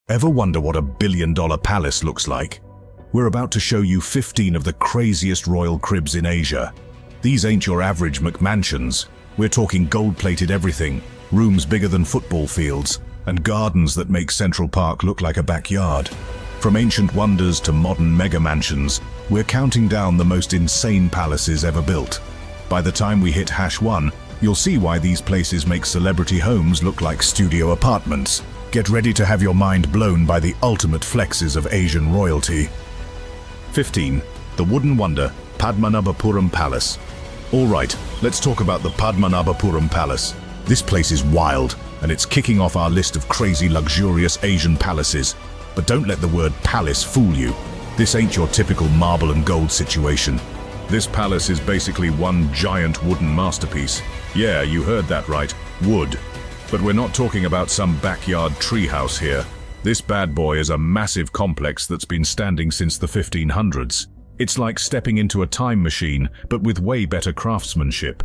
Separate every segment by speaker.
Speaker 1: Ever wonder what a billion-dollar palace looks like? We're about to show you 15 of the craziest royal cribs in Asia. These ain't your average McMansions. We're talking gold-plated everything, rooms bigger than football fields, and gardens that make Central Park look like a backyard. From ancient wonders to modern mega-mansions, we're counting down the most insane palaces ever built. By the time we hit #1, you'll see why these places make celebrity homes look like studio apartments. Get ready to have your mind blown by the ultimate flexes of Asian royalty. 15. The Wooden Wonder, Padmanabhapuram Palace. Alright, let's talk about the Padmanabhapuram Palace. This place is wild, and it's kicking off our list of crazy luxurious Asian palaces. But don't let the word palace fool you. This ain't your typical marble and gold situation. This palace is basically one giant wooden masterpiece. Yeah, you heard that right, wood. But we're not talking about some backyard treehouse here. This bad boy is a massive complex that's been standing since the 1500s. It's like stepping into a time machine, but with way better craftsmanship.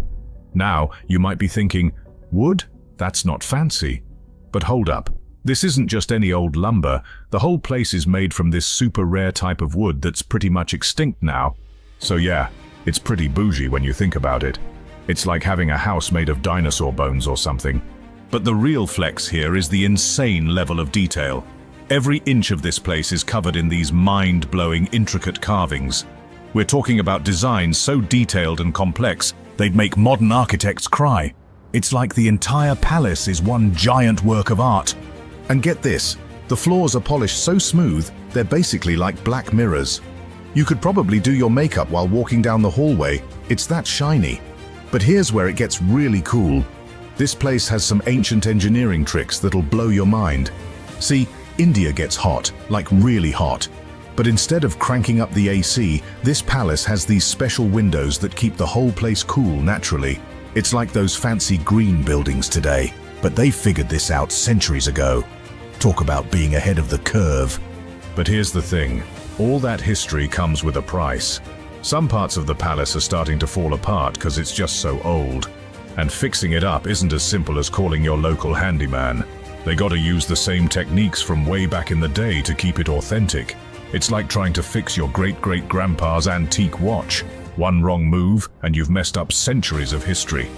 Speaker 1: Now, you might be thinking, wood? That's not fancy. But hold up. This isn't just any old lumber. The whole place is made from this super rare type of wood that's pretty much extinct now. So yeah, it's pretty bougie when you think about it. It's like having a house made of dinosaur bones or something. But the real flex here is the insane level of detail. Every inch of this place is covered in these mind-blowing, intricate carvings. We're talking about designs so detailed and complex, they'd make modern architects cry. It's like the entire palace is one giant work of art. And get this, the floors are polished so smooth, they're basically like black mirrors. You could probably do your makeup while walking down the hallway, it's that shiny. But here's where it gets really cool. This place has some ancient engineering tricks that'll blow your mind. See, India gets hot, like really hot. But instead of cranking up the AC, this palace has these special windows that keep the whole place cool naturally. It's like those fancy green buildings today, but they figured this out centuries ago. Talk about being ahead of the curve. But here's the thing, all that history comes with a price. Some parts of the palace are starting to fall apart because it's just so old. And fixing it up isn't as simple as calling your local handyman. They gotta use the same techniques from way back in the day to keep it authentic. It's like trying to fix your great-great-grandpa's antique watch. One wrong move, and you've messed up centuries of history.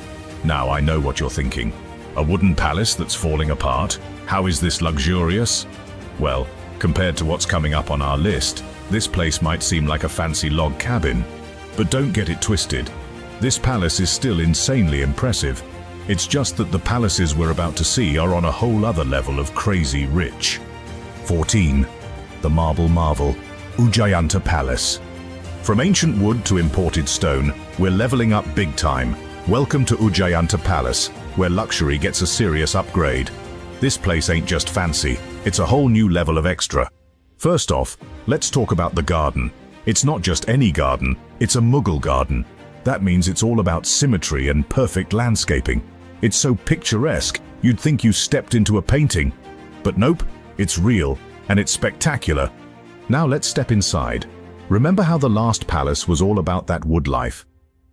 Speaker 1: Now I know what you're thinking. A wooden palace that's falling apart? How is this luxurious? Well, compared to what's coming up on our list, this place might seem like a fancy log cabin. But don't get it twisted. This palace is still insanely impressive. It's just that the palaces we're about to see are on a whole other level of crazy rich. 14. The Marble Marvel, Ujjayanta Palace. From ancient wood to imported stone, we're leveling up big time. Welcome to Ujjayanta Palace, where luxury gets a serious upgrade. This place ain't just fancy, it's a whole new level of extra. First off, let's talk about the garden. It's not just any garden, it's a Mughal garden. That means it's all about symmetry and perfect landscaping. It's so picturesque, you'd think you stepped into a painting. But nope, it's real, and it's spectacular. Now let's step inside. Remember how the last palace was all about that wood life?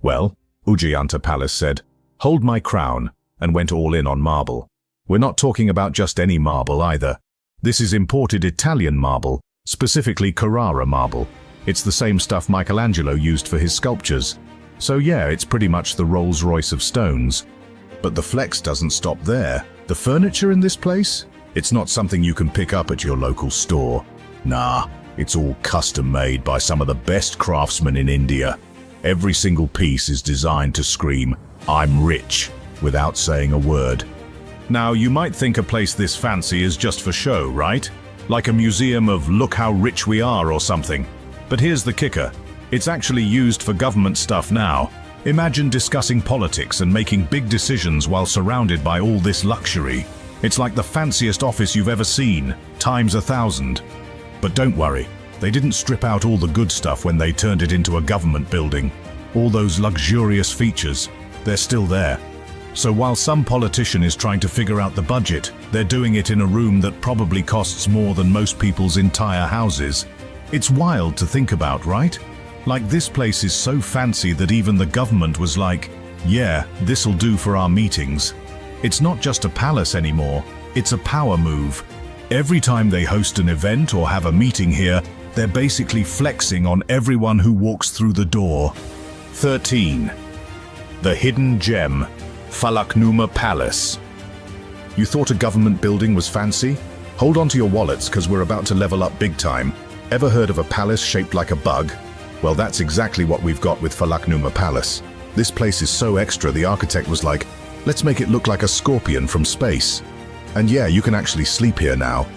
Speaker 1: Well, Ujjayanta Palace said, "Hold my crown," and went all in on marble. We're not talking about just any marble either. This is imported Italian marble, specifically Carrara marble. It's the same stuff Michelangelo used for his sculptures. So yeah, it's pretty much the Rolls-Royce of stones. But the flex doesn't stop there. The furniture in this place? It's not something you can pick up at your local store. Nah, it's all custom made by some of the best craftsmen in India. Every single piece is designed to scream, "I'm rich," without saying a word. Now, you might think a place this fancy is just for show, right? Like a museum of "look how rich we are" or something. But here's the kicker. It's actually used for government stuff now. Imagine discussing politics and making big decisions while surrounded by all this luxury. It's like the fanciest office you've ever seen, times 1,000. But don't worry, they didn't strip out all the good stuff when they turned it into a government building. All those luxurious features, they're still there. So while some politician is trying to figure out the budget, they're doing it in a room that probably costs more than most people's entire houses. It's wild to think about, right? Like, this place is so fancy that even the government was like, yeah, this'll do for our meetings. It's not just a palace anymore, it's a power move. Every time they host an event or have a meeting here, they're basically flexing on everyone who walks through the door. 13. The Hidden Gem, Falaknuma Palace. You thought a government building was fancy? Hold on to your wallets, because we're about to level up big time. Ever heard of a palace shaped like a bug? Well, that's exactly what we've got with Falaknuma Palace. This place is so extra, the architect was like, let's make it look like a scorpion from space. And yeah, you can actually sleep here now.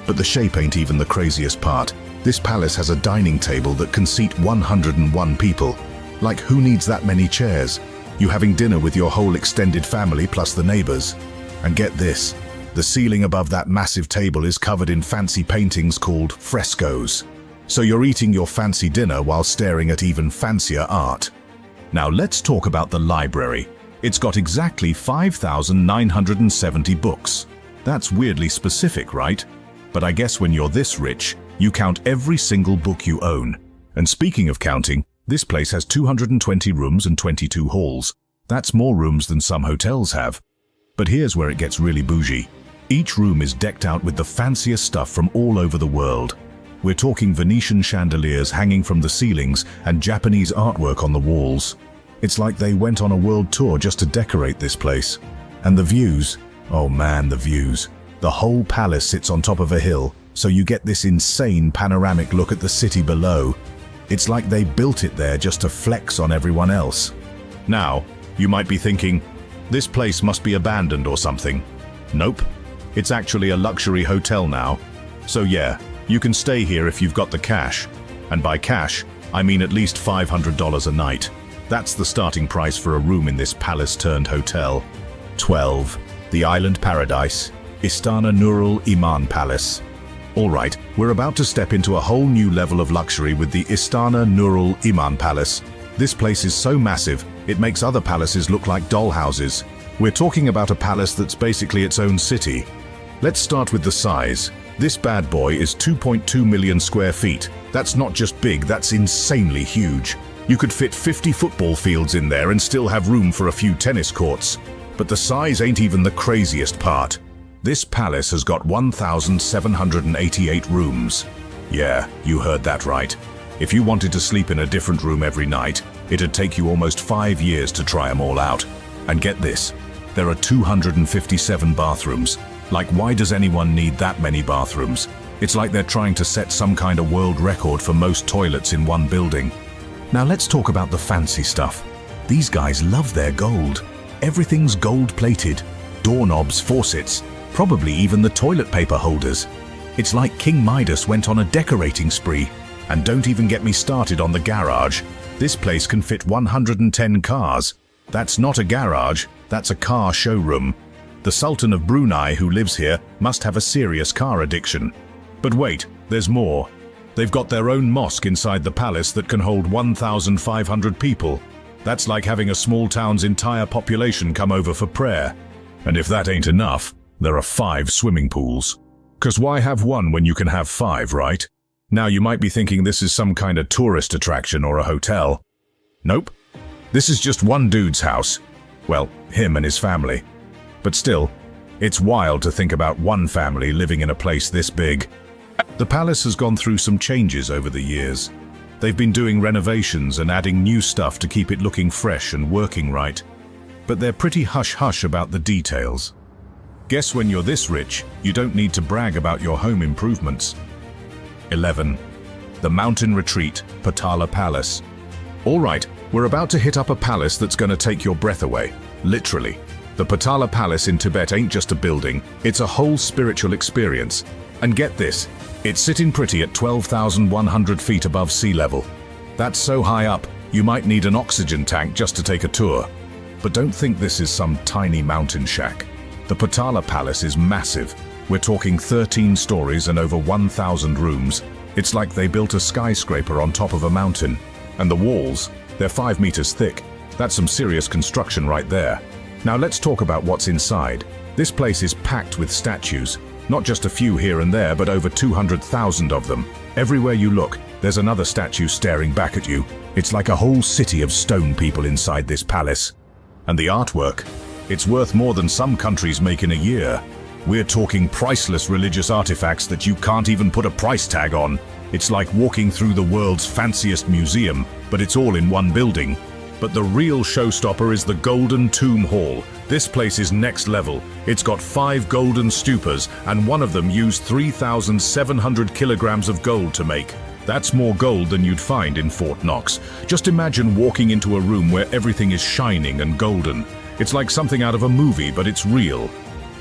Speaker 1: But the shape ain't even the craziest part. This palace has a dining table that can seat 101 people. Like, who needs that many chairs? You having dinner with your whole extended family plus the neighbors. And get this, the ceiling above that massive table is covered in fancy paintings called frescoes. So you're eating your fancy dinner while staring at even fancier art. Now let's talk about the library. It's got exactly 5,970 books. That's weirdly specific, right? But I guess when you're this rich, you count every single book you own. And speaking of counting, this place has 220 rooms and 22 halls. That's more rooms than some hotels have. But here's where it gets really bougie. Each room is decked out with the fanciest stuff from all over the world. We're talking Venetian chandeliers hanging from the ceilings and Japanese artwork on the walls. It's like they went on a world tour just to decorate this place. And the views, oh man, the views. The whole palace sits on top of a hill, so you get this insane panoramic look at the city below. It's like they built it there just to flex on everyone else. Now, you might be thinking, this place must be abandoned or something. Nope. It's actually a luxury hotel now. So yeah, you can stay here if you've got the cash. And by cash, I mean at least $500 a night. That's the starting price for a room in this palace-turned-hotel. 12. The Island Paradise, Istana Nurul Iman Palace. Alright, we're about to step into a whole new level of luxury with the Istana Nurul Iman Palace. This place is so massive, it makes other palaces look like dollhouses. We're talking about a palace that's basically its own city. Let's start with the size. This bad boy is 2.2 million square feet. That's not just big, that's insanely huge. You could fit 50 football fields in there and still have room for a few tennis courts. But the size ain't even the craziest part. This palace has got 1,788 rooms. Yeah, you heard that right. If you wanted to sleep in a different room every night, it'd take you almost 5 years to try them all out. And get this, there are 257 bathrooms. Like, why does anyone need that many bathrooms? It's like they're trying to set some kind of world record for most toilets in one building. Now let's talk about the fancy stuff. These guys love their gold. Everything's gold-plated. Doorknobs, faucets, probably even the toilet paper holders. It's like King Midas went on a decorating spree. And don't even get me started on the garage. This place can fit 110 cars. That's not a garage, that's a car showroom. The Sultan of Brunei, who lives here, must have a serious car addiction. But wait, there's more. They've got their own mosque inside the palace that can hold 1,500 people. That's like having a small town's entire population come over for prayer. And if that ain't enough, there are 5 swimming pools. 'Cause why have one when you can have 5, right? Now you might be thinking this is some kind of tourist attraction or a hotel. Nope. This is just one dude's house. Well, him and his family. But still, it's wild to think about one family living in a place this big. The palace has gone through some changes over the years. They've been doing renovations and adding new stuff to keep it looking fresh and working right. But they're pretty hush-hush about the details. Guess when you're this rich, you don't need to brag about your home improvements. 11. The Mountain Retreat, Potala Palace. Alright, we're about to hit up a palace that's gonna take your breath away. Literally. The Potala Palace in Tibet ain't just a building, it's a whole spiritual experience. And get this, it's sitting pretty at 12,100 feet above sea level. That's so high up, you might need an oxygen tank just to take a tour. But don't think this is some tiny mountain shack. The Potala Palace is massive. We're talking 13 stories and over 1,000 rooms. It's like they built a skyscraper on top of a mountain. And the walls, they're 5 meters thick. That's some serious construction right there. Now let's talk about what's inside. This place is packed with statues. Not just a few here and there, but over 200,000 of them. Everywhere you look, there's another statue staring back at you. It's like a whole city of stone people inside this palace. And the artwork, it's worth more than some countries make in a year. We're talking priceless religious artifacts that you can't even put a price tag on. It's like walking through the world's fanciest museum, but it's all in one building. But the real showstopper is the Golden Tomb Hall. This place is next level. It's got 5 golden stupas, and one of them used 3,700 kilograms of gold to make. That's more gold than you'd find in Fort Knox. Just imagine walking into a room where everything is shining and golden. It's like something out of a movie, but it's real.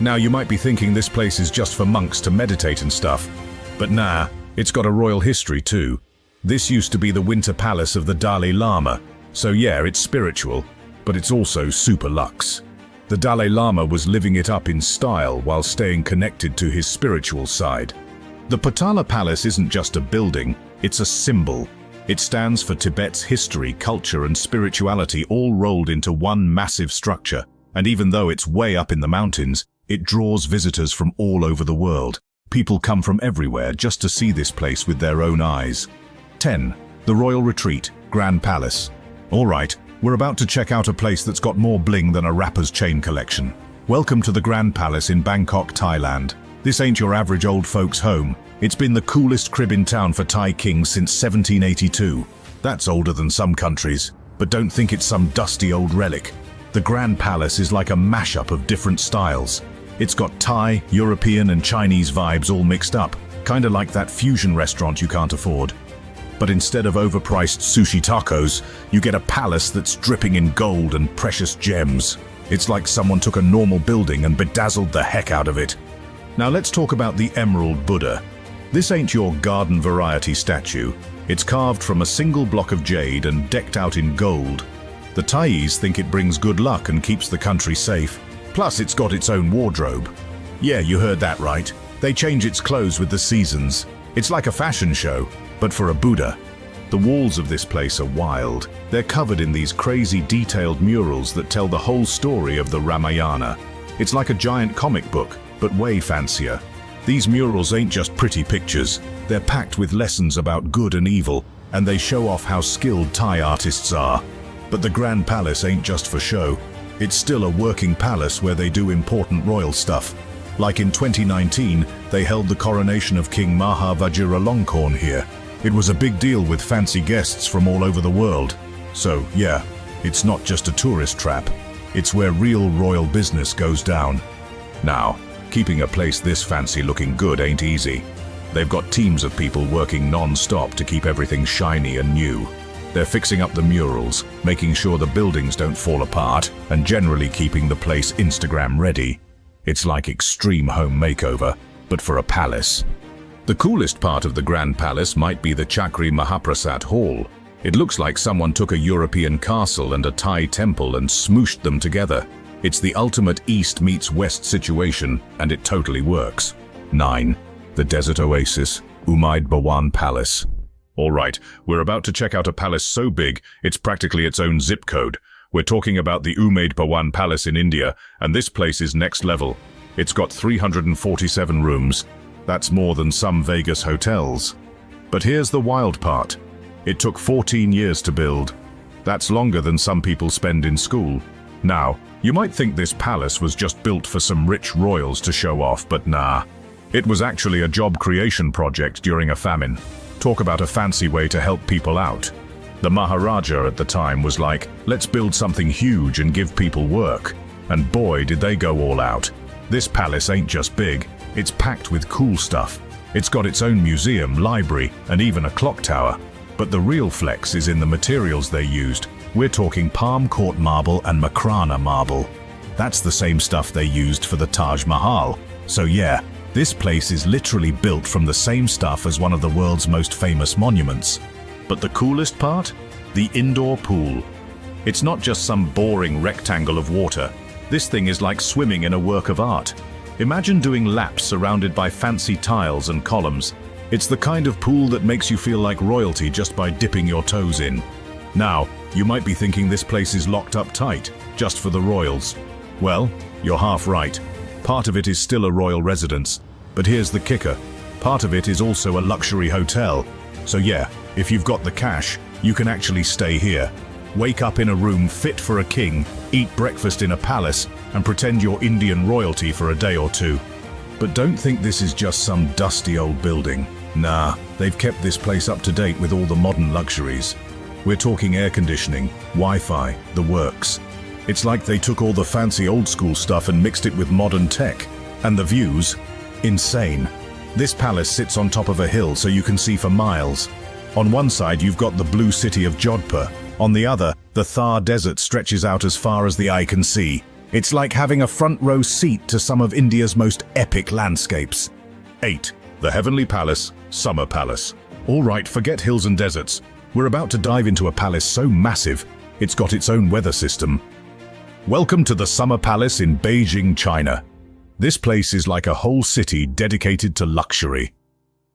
Speaker 1: Now, you might be thinking this place is just for monks to meditate and stuff. But nah, it's got a royal history too. This used to be the winter palace of the Dalai Lama. So yeah, it's spiritual, but it's also super luxe. The Dalai Lama was living it up in style while staying connected to his spiritual side. The Potala Palace isn't just a building, it's a symbol. It stands for Tibet's history, culture, and spirituality all rolled into one massive structure. And even though it's way up in the mountains, it draws visitors from all over the world. People come from everywhere just to see this place with their own eyes. 10. The Royal Retreat, Grand Palace. Alright, we're about to check out a place that's got more bling than a rapper's chain collection. Welcome to the Grand Palace in Bangkok, Thailand. This ain't your average old folks' home. It's been the coolest crib in town for Thai kings since 1782. That's older than some countries, but don't think it's some dusty old relic. The Grand Palace is like a mashup of different styles. It's got Thai, European, and Chinese vibes all mixed up, kinda like that fusion restaurant you can't afford. But instead of overpriced sushi tacos, you get a palace that's dripping in gold and precious gems. It's like someone took a normal building and bedazzled the heck out of it. Now let's talk about the Emerald Buddha. This ain't your garden variety statue. It's carved from a single block of jade and decked out in gold. The Thais think it brings good luck and keeps the country safe. Plus, it's got its own wardrobe. Yeah, you heard that right. They change its clothes with the seasons. It's like a fashion show, but for a Buddha. The walls of this place are wild. They're covered in these crazy detailed murals that tell the whole story of the Ramayana. It's like a giant comic book, but way fancier. These murals ain't just pretty pictures. They're packed with lessons about good and evil, and they show off how skilled Thai artists are. But the Grand Palace ain't just for show. It's still a working palace where they do important royal stuff. Like in 2019, they held the coronation of King Maha Vajiralongkorn here. It was a big deal with fancy guests from all over the world. So yeah, it's not just a tourist trap. It's where real royal business goes down. Now, keeping a place this fancy looking good ain't easy. They've got teams of people working non-stop to keep everything shiny and new. They're fixing up the murals, making sure the buildings don't fall apart, and generally keeping the place Instagram ready. It's like extreme home makeover, but for a palace. The coolest part of the Grand Palace might be the Chakri Mahaprasad Hall. It looks like someone took a European castle and a Thai temple and smooshed them together. It's the ultimate East meets West situation, and it totally works. 9. The Desert Oasis, Umaid Bhawan Palace. Alright, we're about to check out a palace so big, it's practically its own zip code. We're talking about the Umaid Bhawan Palace in India, and this place is next level. It's got 347 rooms. That's more than some Vegas hotels. But here's the wild part. It took 14 years to build. That's longer than some people spend in school. Now, you might think this palace was just built for some rich royals to show off, but nah. It was actually a job creation project during a famine. Talk about a fancy way to help people out. The Maharaja at the time was like, let's build something huge and give people work. And boy, did they go all out. This palace ain't just big, it's packed with cool stuff. It's got its own museum, library, and even a clock tower. But the real flex is in the materials they used. We're talking palm court marble and Makrana marble. That's the same stuff they used for the Taj Mahal. So yeah, this place is literally built from the same stuff as one of the world's most famous monuments. But the coolest part? The indoor pool. It's not just some boring rectangle of water. This thing is like swimming in a work of art. Imagine doing laps surrounded by fancy tiles and columns. It's the kind of pool that makes you feel like royalty just by dipping your toes in. Now, you might be thinking this place is locked up tight, just for the royals. Well, you're half right. Part of it is still a royal residence. But here's the kicker. Part of it is also a luxury hotel. So yeah, if you've got the cash, you can actually stay here. Wake up in a room fit for a king, eat breakfast in a palace, and pretend you're Indian royalty for a day or two. But don't think this is just some dusty old building. Nah, they've kept this place up to date with all the modern luxuries. We're talking air conditioning, Wi-Fi, the works. It's like they took all the fancy old school stuff and mixed it with modern tech. And the views? Insane. This palace sits on top of a hill so you can see for miles. On one side you've got the blue city of Jodhpur. On the other, the Thar desert stretches out as far as the eye can see. It's like having a front row seat to some of India's most epic landscapes. 8. The Heavenly Palace, Summer Palace. All right, forget hills and deserts. We're about to dive into a palace so massive, it's got its own weather system. Welcome to the Summer Palace in Beijing, China. This place is like a whole city dedicated to luxury.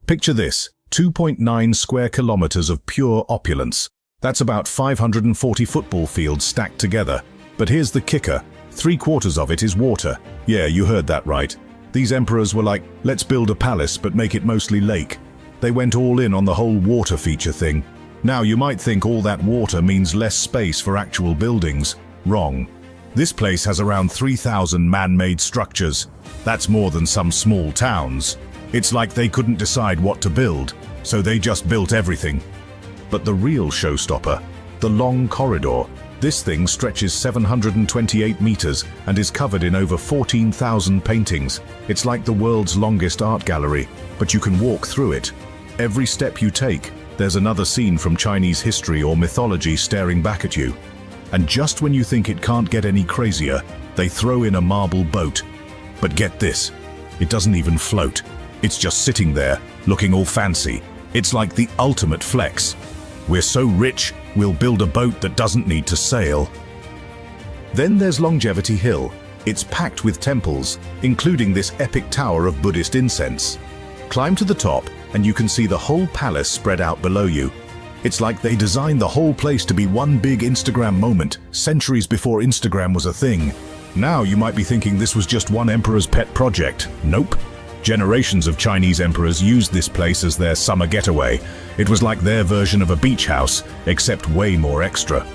Speaker 1: Picture this, 2.9 square kilometers of pure opulence. That's about 540 football fields stacked together. But here's the kicker, 3/4 of it is water. Yeah, you heard that right. These emperors were like, let's build a palace but make it mostly lake. They went all in on the whole water feature thing. Now you might think all that water means less space for actual buildings. Wrong. This place has around 3,000 man-made structures. That's more than some small towns. It's like they couldn't decide what to build, so they just built everything. But the real showstopper, the long corridor. This thing stretches 728 meters and is covered in over 14,000 paintings. It's like the world's longest art gallery, but you can walk through it. Every step you take, there's another scene from Chinese history or mythology staring back at you. And just when you think it can't get any crazier, they throw in a marble boat. But get this, it doesn't even float. It's just sitting there, looking all fancy. It's like the ultimate flex. We're so rich, we'll build a boat that doesn't need to sail. Then there's Longevity Hill. It's packed with temples, including this epic tower of Buddhist incense. Climb to the top, and you can see the whole palace spread out below you. It's like they designed the whole place to be one big Instagram moment, centuries before Instagram was a thing. Now you might be thinking this was just one emperor's pet project. Nope. Generations of Chinese emperors used this place as their summer getaway. It was like their version of a beach house, except way more extra.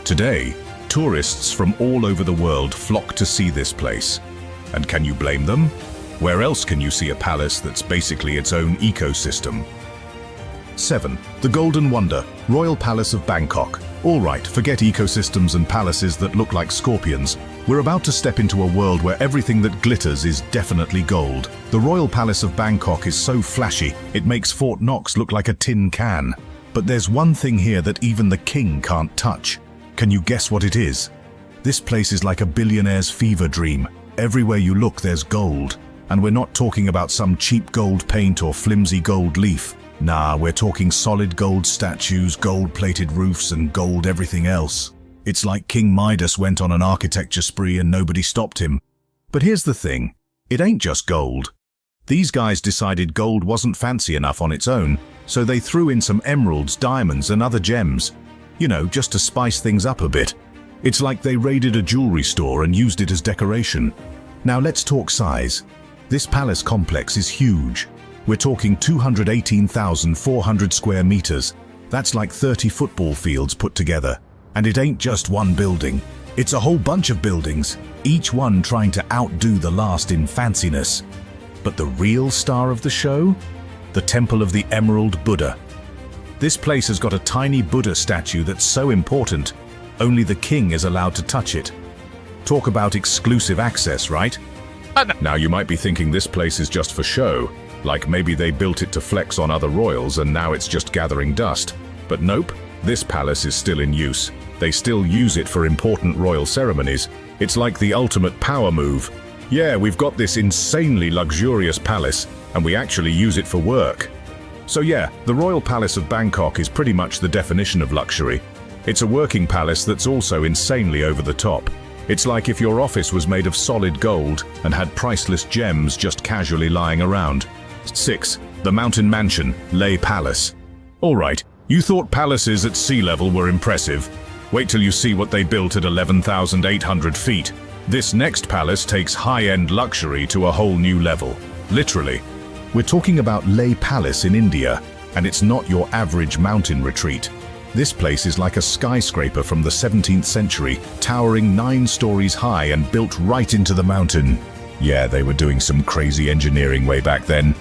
Speaker 1: Today, tourists from all over the world flock to see this place. And can you blame them? Where else can you see a palace that's basically its own ecosystem? 7. The Golden Wonder, Royal Palace of Bangkok. All right, forget ecosystems and palaces that look like scorpions. We're about to step into a world where everything that glitters is definitely gold. The Royal Palace of Bangkok is so flashy, it makes Fort Knox look like a tin can. But there's one thing here that even the king can't touch. Can you guess what it is? This place is like a billionaire's fever dream. Everywhere you look, there's gold. And we're not talking about some cheap gold paint or flimsy gold leaf. Nah, we're talking solid gold statues, gold-plated roofs, and gold everything else. It's like King Midas went on an architecture spree and nobody stopped him. But here's the thing, it ain't just gold. These guys decided gold wasn't fancy enough on its own, so they threw in some emeralds, diamonds, and other gems. You know, just to spice things up a bit. It's like they raided a jewelry store and used it as decoration. Now let's talk size. This palace complex is huge. We're talking 218,400 square meters. That's like 30 football fields put together. And it ain't just one building. It's a whole bunch of buildings, each one trying to outdo the last in fanciness. But the real star of the show? The Temple of the Emerald Buddha. This place has got a tiny Buddha statue that's so important, only the king is allowed to touch it. Talk about exclusive access, right? Now you might be thinking this place is just for show. Like maybe they built it to flex on other royals and now it's just gathering dust. But nope, this palace is still in use. They still use it for important royal ceremonies. It's like the ultimate power move. Yeah, we've got this insanely luxurious palace and we actually use it for work. So yeah, the Royal Palace of Bangkok is pretty much the definition of luxury. It's a working palace that's also insanely over the top. It's like if your office was made of solid gold and had priceless gems just casually lying around. 6. The Mountain Mansion, Leh Palace. Alright, you thought palaces at sea level were impressive. Wait till you see what they built at 11,800 feet. This next palace takes high-end luxury to a whole new level. Literally. We're talking about Leh Palace in India, and it's not your average mountain retreat. This place is like a skyscraper from the 17th century, towering 9 stories high and built right into the mountain. Yeah, they were doing some crazy engineering way back then.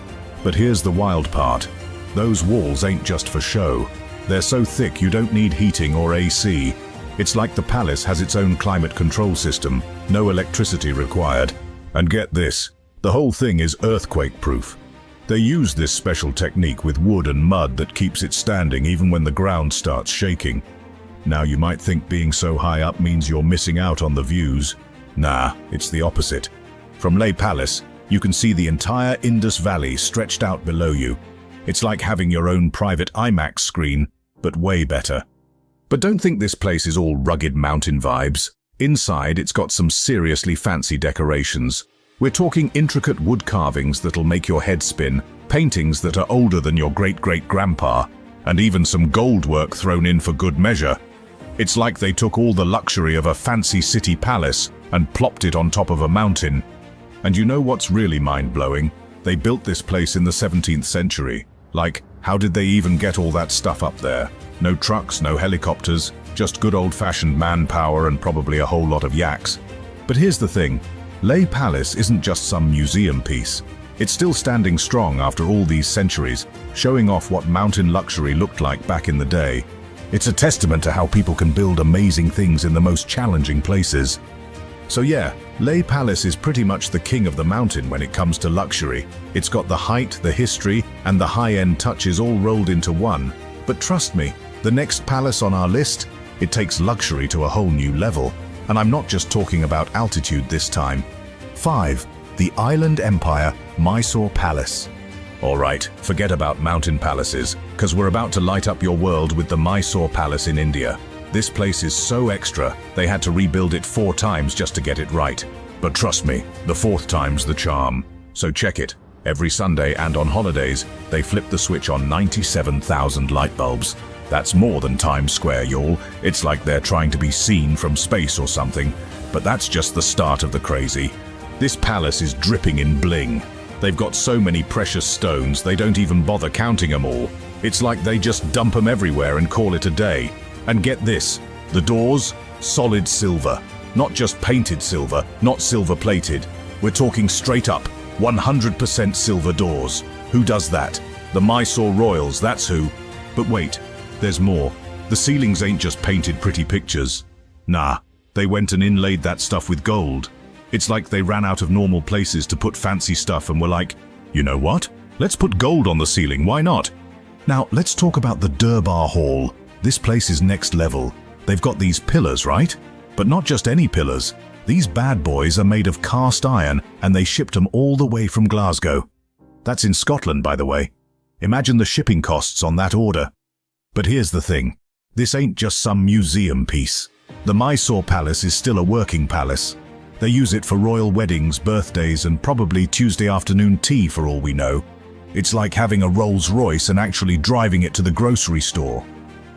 Speaker 1: But here's the wild part. Those walls ain't just for show. They're so thick you don't need heating or AC. It's like the palace has its own climate control system, no electricity required. And get this, the whole thing is earthquake-proof. They use this special technique with wood and mud that keeps it standing even when the ground starts shaking. Now you might think being so high up means you're missing out on the views. Nah, it's the opposite. From Leh Palace, you can see the entire Indus Valley stretched out below you. It's like having your own private IMAX screen, but way better. But don't think this place is all rugged mountain vibes. Inside, it's got some seriously fancy decorations. We're talking intricate wood carvings that'll make your head spin, paintings that are older than your great-great-grandpa, and even some gold work thrown in for good measure. It's like they took all the luxury of a fancy city palace and plopped it on top of a mountain. And you know what's really mind-blowing? They built this place in the 17th century. Like, how did they even get all that stuff up there? No trucks, no helicopters, just good old-fashioned manpower and probably a whole lot of yaks. But here's the thing, Leh Palace isn't just some museum piece. It's still standing strong after all these centuries, showing off what mountain luxury looked like back in the day. It's a testament to how people can build amazing things in the most challenging places. So yeah, Leh Palace is pretty much the king of the mountain when it comes to luxury. It's got the height, the history, and the high-end touches all rolled into one. But trust me, the next palace on our list, it takes luxury to a whole new level. And I'm not just talking about altitude this time. 5. The Island Empire Mysore Palace. Alright, forget about mountain palaces, because we're about to light up your world with the Mysore Palace in India. This place is so extra, they had to rebuild it 4 times just to get it right. But trust me, the 4th time's the charm. So check it. Every Sunday and on holidays, they flip the switch on 97,000 light bulbs. That's more than Times Square, y'all. It's like they're trying to be seen from space or something. But that's just the start of the crazy. This palace is dripping in bling. They've got so many precious stones, they don't even bother counting them all. It's like they just dump them everywhere and call it a day. And get this, the doors, solid silver. Not just painted silver, not silver-plated. We're talking straight up, 100% silver doors. Who does that? The Mysore Royals, that's who. But wait, there's more. The ceilings ain't just painted pretty pictures. Nah, they went and inlaid that stuff with gold. It's like they ran out of normal places to put fancy stuff and were like, you know what? Let's put gold on the ceiling, why not? Now, let's talk about the Durbar Hall. This place is next level. They've got these pillars, right? But not just any pillars. These bad boys are made of cast iron and they shipped them all the way from Glasgow. That's in Scotland, by the way. Imagine the shipping costs on that order. But here's the thing. This ain't just some museum piece. The Mysore Palace is still a working palace. They use it for royal weddings, birthdays, and probably Tuesday afternoon tea for all we know. It's like having a Rolls-Royce and actually driving it to the grocery store.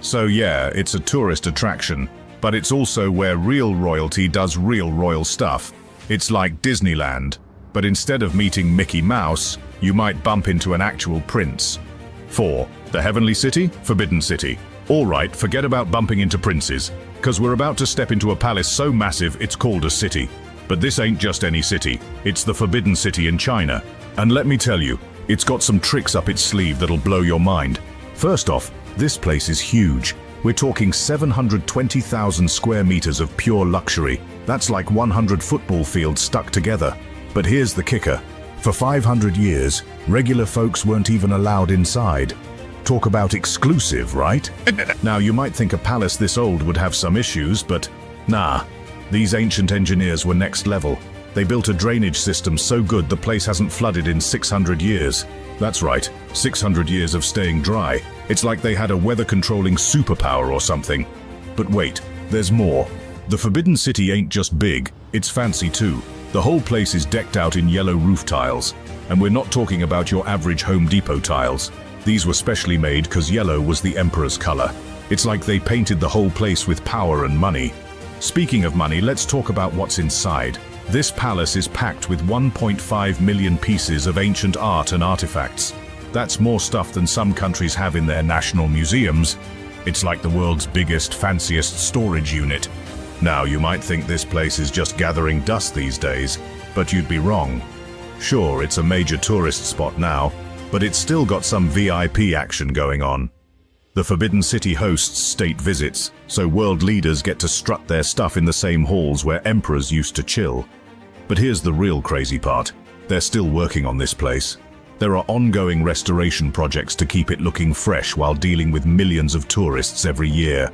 Speaker 1: So yeah, it's a tourist attraction, but it's also where real royalty does real royal stuff. It's like Disneyland, but instead of meeting Mickey Mouse, you might bump into an actual prince. 4. The Heavenly City, Forbidden City. Alright, forget about bumping into princes, because we're about to step into a palace so massive it's called a city. But this ain't just any city, it's the Forbidden City in China. And let me tell you, it's got some tricks up its sleeve that'll blow your mind. First off, this place is huge. We're talking 720,000 square meters of pure luxury. That's like 100 football fields stuck together. But here's the kicker. For 500 years, regular folks weren't even allowed inside. Talk about exclusive, right? Now you might think a palace this old would have some issues, but nah. These ancient engineers were next level. They built a drainage system so good the place hasn't flooded in 600 years. That's right, 600 years of staying dry. It's like they had a weather-controlling superpower or something. But wait, there's more. The Forbidden City ain't just big, it's fancy too. The whole place is decked out in yellow roof tiles. And we're not talking about your average Home Depot tiles. These were specially made because yellow was the emperor's color. It's like they painted the whole place with power and money. Speaking of money, let's talk about what's inside. This palace is packed with 1.5 million pieces of ancient art and artifacts. That's more stuff than some countries have in their national museums. It's like the world's biggest, fanciest storage unit. Now, you might think this place is just gathering dust these days, But you'd be wrong. Sure, it's a major tourist spot now, but it's still got some VIP action going on. The Forbidden City hosts state visits, so world leaders get to strut their stuff in the same halls where emperors used to chill. But here's the real crazy part. They're still working on this place. There are ongoing restoration projects to keep it looking fresh while dealing with millions of tourists every year.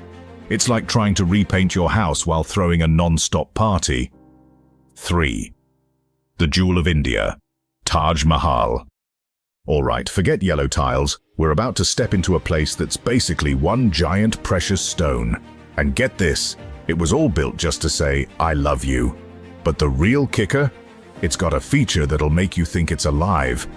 Speaker 1: It's like trying to repaint your house while throwing a non-stop party. 3. The Jewel of India, Taj Mahal. Alright, forget yellow tiles. We're about to step into a place that's basically one giant precious stone. And get this, it was all built just to say, I love you. But the real kicker? It's got a feature that'll make you think it's alive.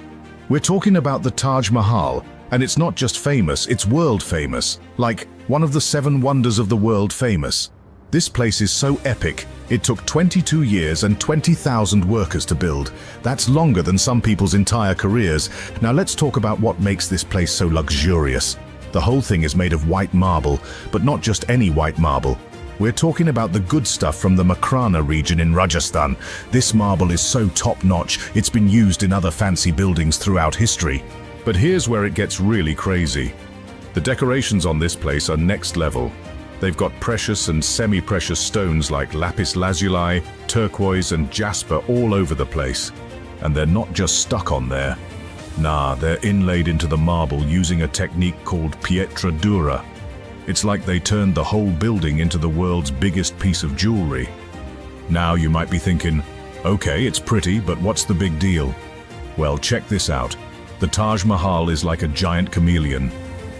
Speaker 1: We're talking about the Taj Mahal, and it's not just famous, it's world famous. Like, one of the 7 wonders of the world famous. This place is so epic, it took 22 years and 20,000 workers to build. That's longer than some people's entire careers. Now let's talk about what makes this place so luxurious. The whole thing is made of white marble, but not just any white marble. We're talking about the good stuff from the Makrana region in Rajasthan. This marble is so top-notch, it's been used in other fancy buildings throughout history. But here's where it gets really crazy. The decorations on this place are next level. They've got precious and semi-precious stones like lapis lazuli, turquoise and jasper all over the place. And they're not just stuck on there. Nah, they're inlaid into the marble using a technique called pietra dura. It's like they turned the whole building into the world's biggest piece of jewelry. Now you might be thinking, okay, it's pretty, but what's the big deal? Well, check this out. The Taj Mahal is like a giant chameleon.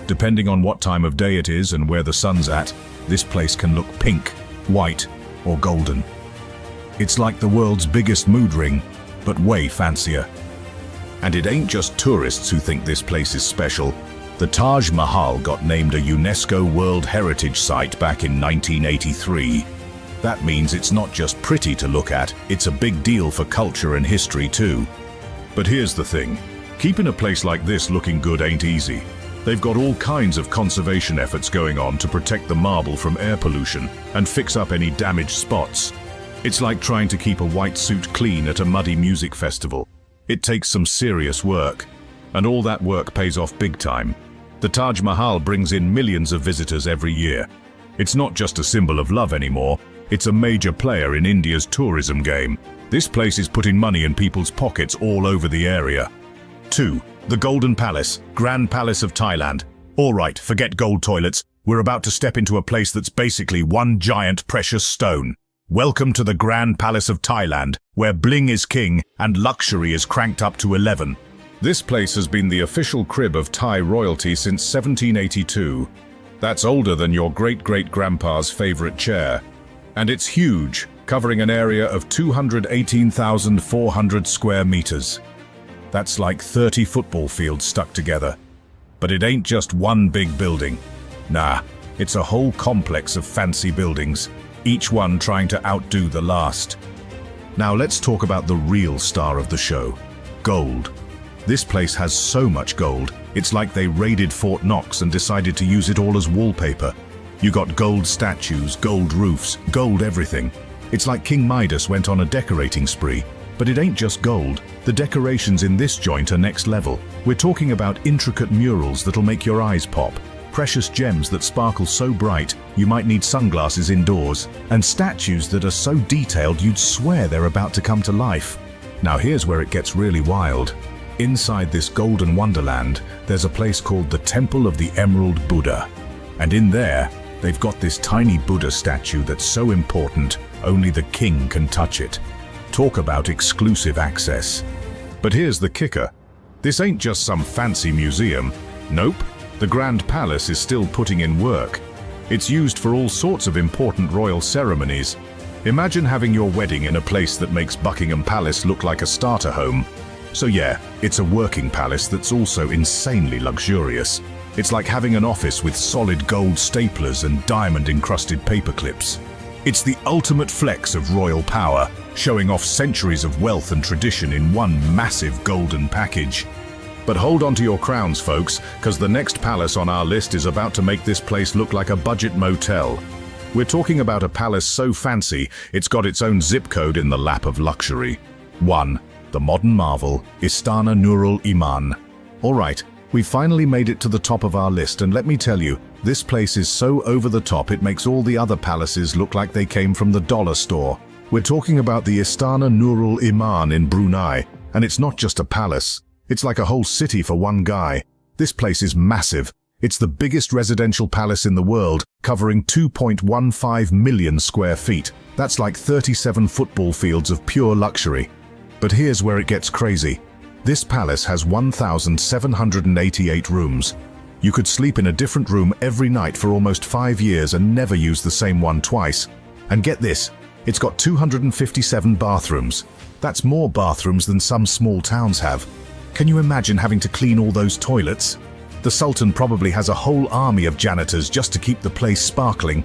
Speaker 1: Depending on what time of day it is and where the sun's at, this place can look pink, white, or golden. It's like the world's biggest mood ring, but way fancier. And it ain't just tourists who think this place is special. The Taj Mahal got named a UNESCO World Heritage Site back in 1983. That means it's not just pretty to look at, it's a big deal for culture and history too. But here's the thing, keeping a place like this looking good ain't easy. They've got all kinds of conservation efforts going on to protect the marble from air pollution and fix up any damaged spots. It's like trying to keep a white suit clean at a muddy music festival. It takes some serious work, and all that work pays off big time. The Taj Mahal brings in millions of visitors every year. It's not just a symbol of love anymore, it's a major player in India's tourism game. This place is putting money in people's pockets all over the area. 2. The Golden Palace, Grand Palace of Thailand. Alright, forget gold toilets. We're about to step into a place that's basically one giant precious stone. Welcome to the Grand Palace of Thailand, where bling is king and luxury is cranked up to 11. This place has been the official crib of Thai royalty since 1782. That's older than your great-great-grandpa's favorite chair. And it's huge, covering an area of 218,400 square meters. That's like 30 football fields stuck together. But it ain't just one big building. Nah, it's a whole complex of fancy buildings, each one trying to outdo the last. Now let's talk about the real star of the show, gold. This place has so much gold, it's like they raided Fort Knox and decided to use it all as wallpaper. You got gold statues, gold roofs, gold everything. It's like King Midas went on a decorating spree. But it ain't just gold. The decorations in this joint are next level. We're talking about intricate murals that'll make your eyes pop, precious gems that sparkle so bright you might need sunglasses indoors, and statues that are so detailed you'd swear they're about to come to life. Now here's where it gets really wild. Inside this golden wonderland, there's a place called the Temple of the Emerald Buddha. And in there, they've got this tiny Buddha statue that's so important, only the king can touch it. Talk about exclusive access. But here's the kicker. This ain't just some fancy museum. Nope, the Grand Palace is still putting in work. It's used for all sorts of important royal ceremonies. Imagine having your wedding in a place that makes Buckingham Palace look like a starter home. So yeah, it's a working palace that's also insanely luxurious. It's like having an office with solid gold staplers and diamond-encrusted paperclips. It's the ultimate flex of royal power, showing off centuries of wealth and tradition in one massive golden package. But hold on to your crowns, folks, because the next palace on our list is about to make this place look like a budget motel. We're talking about a palace so fancy, it's got its own zip code in the lap of luxury. 1. The modern marvel, Istana Nurul Iman. Alright, we finally made it to the top of our list, and let me tell you, this place is so over the top it makes all the other palaces look like they came from the dollar store. We're talking about the Istana Nurul Iman in Brunei, and it's not just a palace, it's like a whole city for one guy. This place is massive. It's the biggest residential palace in the world, covering 2.15 million square feet. That's like 37 football fields of pure luxury. But here's where it gets crazy. This palace has 1,788 rooms. You could sleep in a different room every night for almost 5 years and never use the same one twice. And get this, it's got 257 bathrooms. That's more bathrooms than some small towns have. Can you imagine having to clean all those toilets? The Sultan probably has a whole army of janitors just to keep the place sparkling.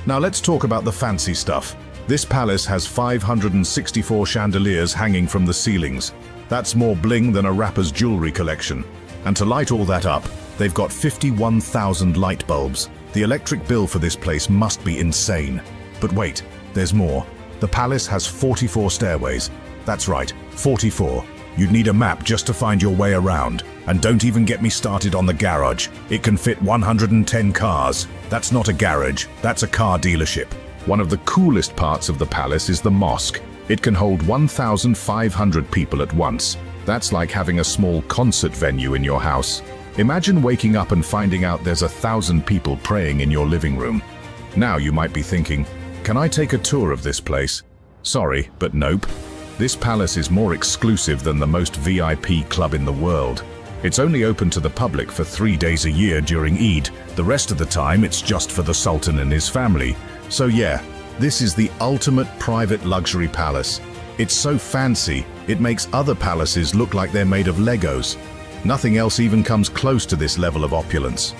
Speaker 1: Now let's talk about the fancy stuff. This palace has 564 chandeliers hanging from the ceilings. That's more bling than a rapper's jewelry collection. And to light all that up, they've got 51,000 light bulbs. The electric bill for this place must be insane. But wait, there's more. The palace has 44 stairways. That's right, 44. You'd need a map just to find your way around. And don't even get me started on the garage. It can fit 110 cars. That's not a garage, that's a car dealership. One of the coolest parts of the palace is the mosque. It can hold 1,500 people at once. That's like having a small concert venue in your house. Imagine waking up and finding out there's 1,000 people praying in your living room. Now you might be thinking, can I take a tour of this place? Sorry, but nope. This palace is more exclusive than the most VIP club in the world. It's only open to the public for 3 days a year during Eid. The rest of the time it's just for the Sultan and his family. So yeah, this is the ultimate private luxury palace. It's so fancy, it makes other palaces look like they're made of Legos. Nothing else even comes close to this level of opulence.